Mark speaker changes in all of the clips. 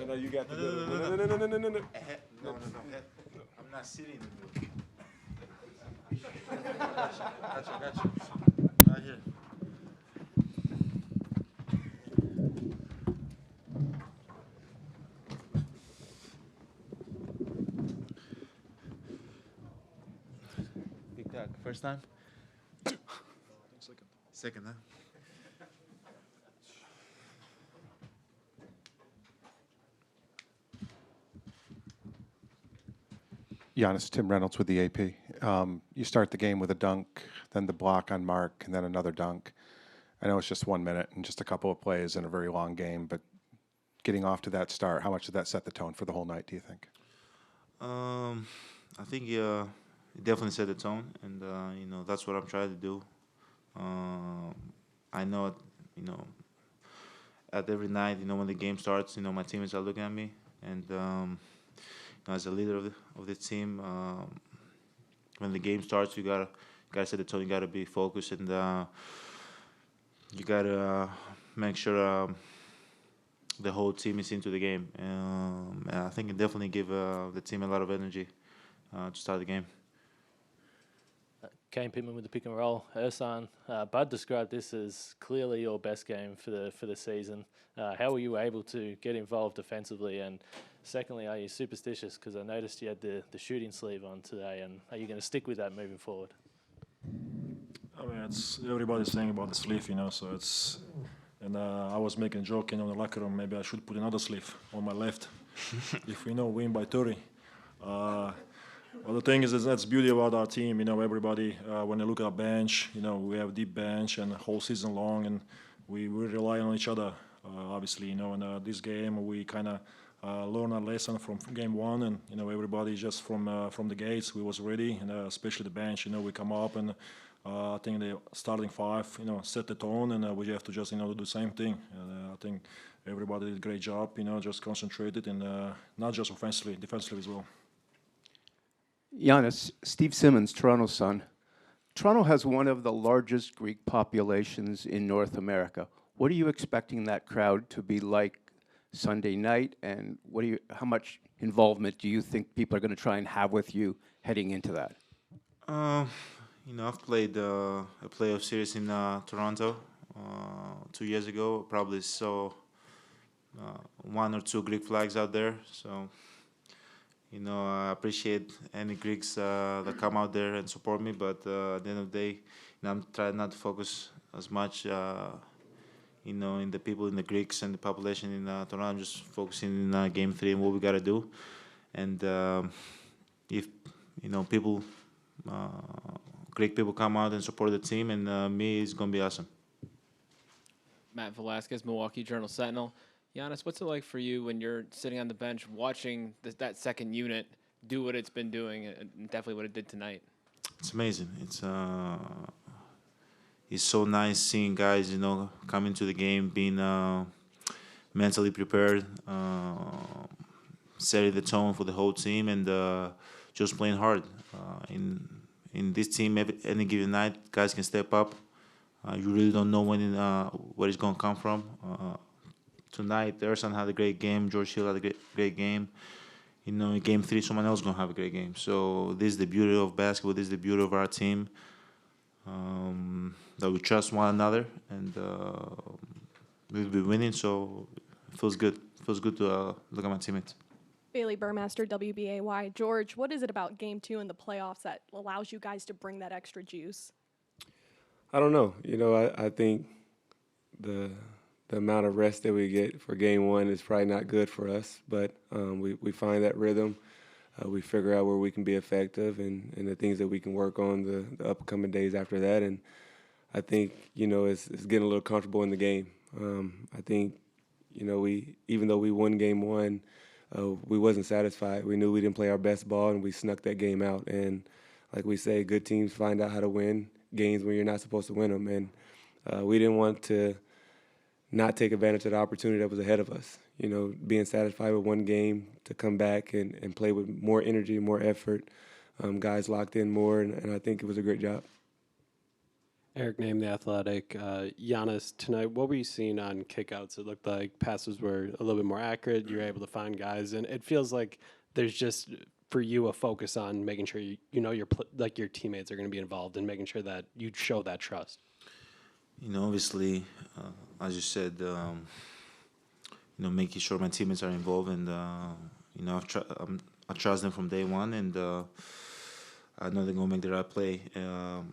Speaker 1: No, you got the middle. No.
Speaker 2: No. I'm not sitting in the middle. Gotcha. Right here. Big Doug, first time? Second, huh?
Speaker 3: Giannis, Tim Reynolds with the AP. You start the game with a dunk, then the block on Mark, and then another dunk. I know it's just 1 minute and just a couple of plays in a very long game, but getting off to that start, how much did that set the tone for the whole night, do you think?
Speaker 2: I think it definitely set the tone, and that's what I'm trying to do. I know, at every night, when the game starts, my teammates are looking at me, and as a leader of the team, when the game starts, you gotta set the tone. You gotta be focused, and you gotta make sure the whole team is into the game. And I think it definitely give the team a lot of energy to start the game.
Speaker 4: Kane Pittman with the pick and roll. Ersan, Bud described this as clearly your best game for the season. How were you able to get involved defensively? And secondly, are you superstitious? Because I noticed you had the shooting sleeve on today. And are you going to stick with that moving forward?
Speaker 5: I mean, it's everybody's saying about the sleeve, so it's. And I was making a joke, in the locker room. Maybe I should put another sleeve on my left if we win by 30. Well, the thing is that's the beauty about our team. Everybody, when you look at our bench, we have a deep bench and the whole season long, and we rely on each other, obviously. In this game, we kind of learn our lesson from game one, and everybody just from the gates, we was ready, and especially the bench. We come up, and I think the starting five, set the tone, and we have to just do the same thing. I think everybody did a great job, just concentrated, and not just offensively, defensively as well.
Speaker 6: Giannis, Steve Simmons, Toronto's son. Toronto has one of the largest Greek populations in North America. What are you expecting that crowd to be like Sunday night, and how much involvement do you think people are going to try and have with you heading into that?
Speaker 2: I've played a playoff series in Toronto 2 years ago. Probably saw one or two Greek flags out there, so I appreciate any Greeks that come out there and support me, but at the end of the day, I'm trying not to focus as much, in the people, in the Greeks and the population in Toronto. I'm just focusing in Game 3 and what we got to do. And if, people, Greek people come out and support the team, and me, it's going to be awesome.
Speaker 7: Matt Velasquez, Milwaukee Journal-Sentinel. Giannis, what's it like for you when you're sitting on the bench watching that second unit do what it's been doing, and definitely what it did tonight?
Speaker 2: It's amazing. It's so nice seeing guys, coming to the game, being mentally prepared, setting the tone for the whole team, and just playing hard. In this team, any given night, guys can step up. You really don't know where it's going to come from. Tonight, Ersan had a great game. George Hill had a great game. In Game 3, someone else is going to have a great game. So this is the beauty of basketball. This is the beauty of our team, that we trust one another, and we'll be winning. So it feels good. It feels good to look at my teammates.
Speaker 8: Bailey Burmaster, WBAY. George, what is it about Game 2 in the playoffs that allows you guys to bring that extra juice?
Speaker 1: I don't know. I think the amount of rest that we get for Game 1 is probably not good for us, but we find that rhythm. We figure out where we can be effective and the things that we can work on the upcoming days after that. And I think, it's getting a little comfortable in the game. I think, even though we won Game 1, we wasn't satisfied. We knew we didn't play our best ball, and we snuck that game out. And like we say, good teams find out how to win games when you're not supposed to win them. And we didn't want to not take advantage of the opportunity that was ahead of us. Being satisfied with one game to come back and play with more energy, more effort. Guys locked in more, and I think it was a great job.
Speaker 9: Eric Name, The Athletic. Giannis, tonight, what were you seeing on kickouts? It looked like passes were a little bit more accurate. You were able to find guys, and it feels like there's just, for you, a focus on making sure you know your teammates are going to be involved and making sure that you show that trust.
Speaker 2: Obviously, as you said, making sure my teammates are involved, and I trust them from day one, and I know they're gonna make the right play.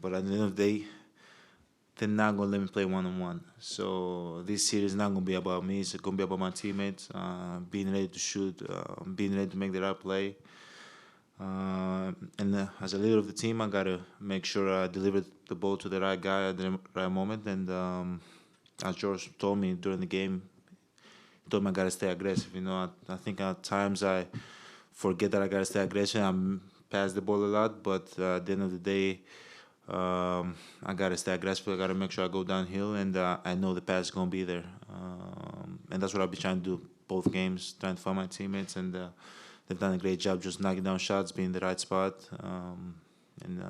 Speaker 2: But at the end of the day, they're not gonna let me play one-on-one. So this series is not gonna be about me. It's gonna be about my teammates, being ready to shoot, being ready to make the right play. And as a leader of the team, I gotta make sure I deliver the ball to the right guy at the right moment. And as George told me during the game, he told me I gotta stay aggressive. I think at times I forget that I gotta stay aggressive. I pass the ball a lot, but at the end of the day, I gotta stay aggressive. I gotta make sure I go downhill, and I know the pass is gonna be there. And that's what I've been trying to do both games, trying to find my teammates, and they've done a great job just knocking down shots, being in the right spot, and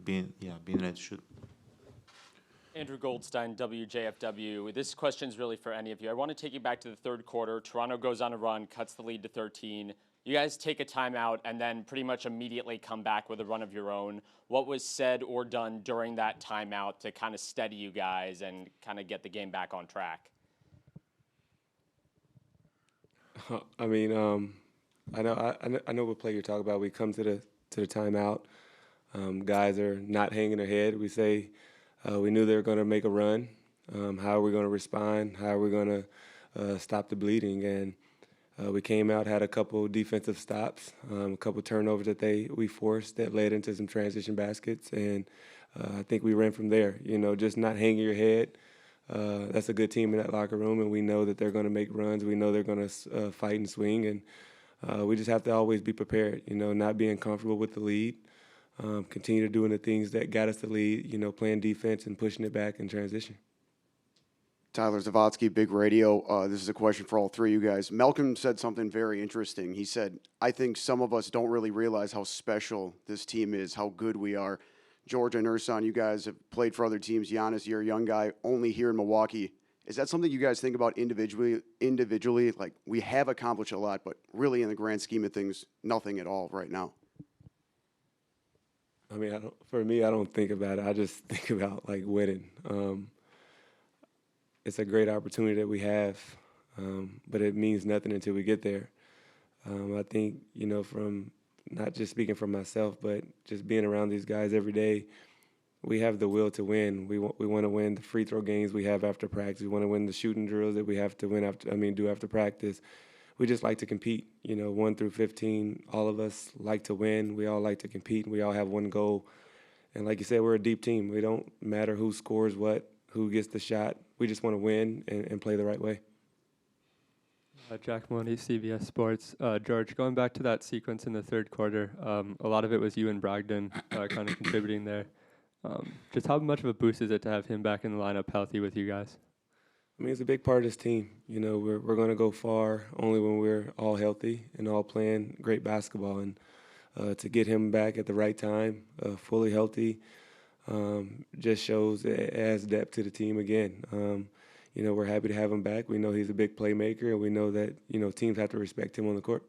Speaker 2: being ready to shoot.
Speaker 10: Andrew Goldstein, WJFW. This question's really for any of you. I want to take you back to the third quarter. Toronto goes on a run, cuts the lead to 13. You guys take a timeout and then pretty much immediately come back with a run of your own. What was said or done during that timeout to kind of steady you guys and kind of get the game back on track?
Speaker 1: I mean, I know what play you're talking about. We come to the timeout. Guys are not hanging their head. We say we knew they were going to make a run. How are we going to respond? How are we going to stop the bleeding? And we came out, had a couple defensive stops, a couple turnovers that we forced that led into some transition baskets, and I think we ran from there. Just not hanging your head. That's a good team in that locker room, and we know that they're going to make runs. We know they're going to fight and swing, and we just have to always be prepared. Not being comfortable with the lead, continue doing the things that got us the lead. Playing defense and pushing it back in transition.
Speaker 11: Tyler Zavotsky, Big Radio. This is a question for all three of you guys. Malcolm said something very interesting. He said, I think some of us don't really realize how special this team is, how good we are. George and Ersan, you guys have played for other teams. Giannis, you're a young guy, only here in Milwaukee. Is that something you guys think about individually? Like, we have accomplished a lot, but really in the grand scheme of things, nothing at all right now.
Speaker 1: I mean, I don't think about it. I just think about, winning. It's a great opportunity that we have, but it means nothing until we get there. I think, from not just speaking for myself, but just being around these guys every day, we have the will to win. We want to win the free throw games we have after practice. We want to win the shooting drills that we have to do after practice. We just like to compete. 1 through 15, all of us like to win. We all like to compete. We all have one goal. And like you said, we're a deep team. We don't matter who scores what, who gets the shot. We just want to win and play the right way.
Speaker 12: Jack Money, CBS Sports. George, going back to that sequence in the third quarter, a lot of it was you and Brogdon kind of contributing there. Just how much of a boost is it to have him back in the lineup healthy with you guys?
Speaker 1: I mean, it's a big part of this team. We're going to go far only when we're all healthy and all playing great basketball. And to get him back at the right time, fully healthy, just shows it adds depth to the team again. We're happy to have him back. We know he's a big playmaker, and we know that, teams have to respect him on the court.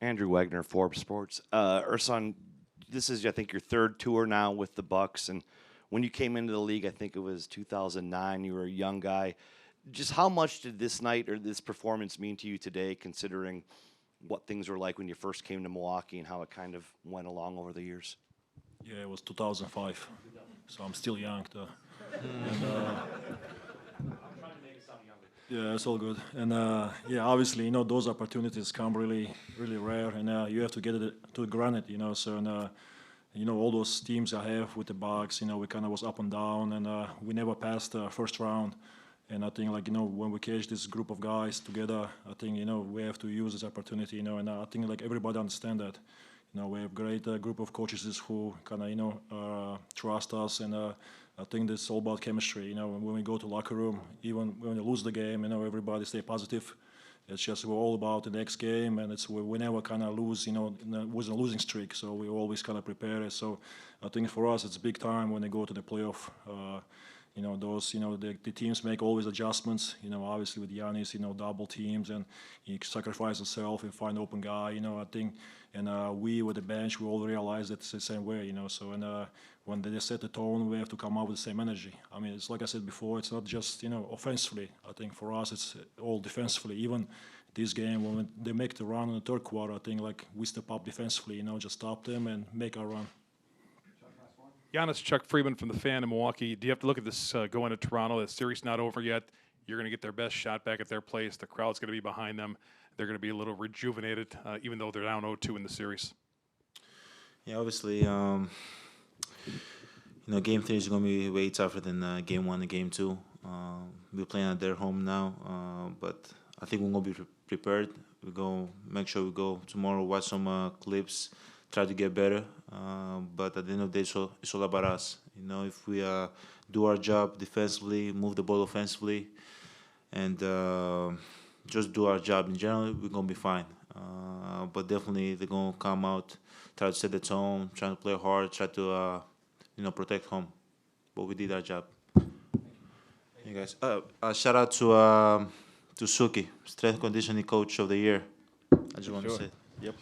Speaker 13: Andrew Wagner, Forbes Sports. Ersan, this is, I think, your third tour now with the Bucks, and when you came into the league, I think it was 2009, you were a young guy. Just how much did this night or this performance mean to you today, considering what things were like when you first came to Milwaukee and how it kind of went along over the years?
Speaker 5: Yeah, it was 2005, so I'm still young, though. And, yeah, it's all good. And obviously, those opportunities come really, really rare, and you have to get it to granted, So, all those teams I have with the Bucks, we kind of was up and down, and we never passed the first round. And I think, when we catch this group of guys together, I think, we have to use this opportunity, and I think, everybody understand that. We have a great group of coaches who kind of, trust us, and I think it's all about chemistry. When we go to locker room, even when we lose the game, everybody stay positive, It's just we're all about the next game, and we never kind of lose, was a losing streak, so we always kind of prepare. So I think for us it's a big time when they go to the playoff. The teams make always adjustments. Obviously with Giannis, double teams, and he sacrifice himself and find open guy. I think, and we with the bench, we all realize that it's the same way. So when they set the tone, we have to come up with the same energy. I mean, it's like I said before, it's not just offensively. I think for us, it's all defensively. Even this game, when they make the run in the third quarter, I think like we step up defensively. Just stop them and make our run.
Speaker 14: Giannis, Chuck Freeman from the Fan in Milwaukee. Do you have to look at this going to Toronto? The series not over yet. You're going to get their best shot back at their place. The crowd's going to be behind them. They're going to be a little rejuvenated, even though they're down 0-2 in the series.
Speaker 2: Yeah, obviously, Game 3 is going to be way tougher than Game 1 and Game 2. We're playing at their home now, but I think we're going to be prepared. We're going to make sure we go tomorrow, watch some clips, try to get better. But at the end of the day, it's all about us. If we do our job defensively, move the ball offensively, and just do our job in general, we're going to be fine. But definitely they're going to come out, try to set the tone, try to play hard, try to protect home. But we did our job. You guys. Shout out to Suki, strength conditioning coach of the year. I just want to say. Yep.